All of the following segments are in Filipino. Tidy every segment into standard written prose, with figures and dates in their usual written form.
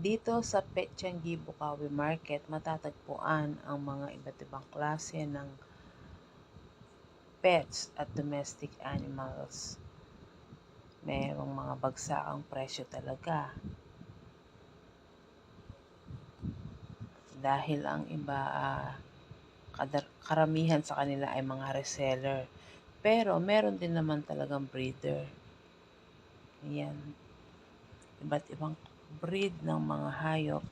Dito sa Petchangi Bukawi Market, matatagpuan ang mga iba't ibang klase ng pets at domestic animals. Merong mga bagsakang presyo talaga. Dahil ang iba, karamihan sa kanila ay mga reseller. Pero meron din naman talagang breeder. Ayan. Iba't ibang breed ng mga hayop,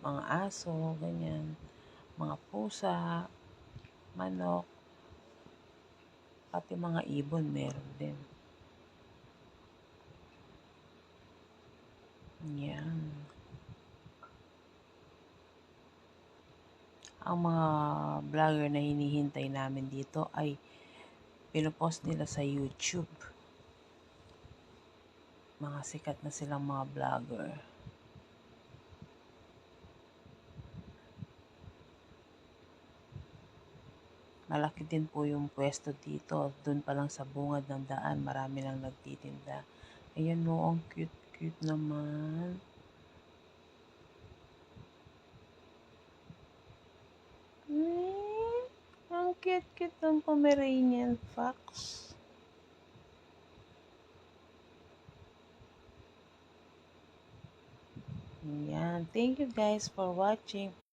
mga aso, ganyan, mga pusa, manok, pati mga ibon meron din. Yan. Ang mga vlogger na hinihintay namin dito ay pinopost nila sa YouTube. Mga sikat na silang mga vlogger. Malaki din po yung pwesto dito. Doon pa lang sa bungad ng daan, marami lang nagtitinda. Ayan mo, ang cute-cute naman. Ang cute-cute ng Pomeranian Fox. Ayan. Thank you guys for watching.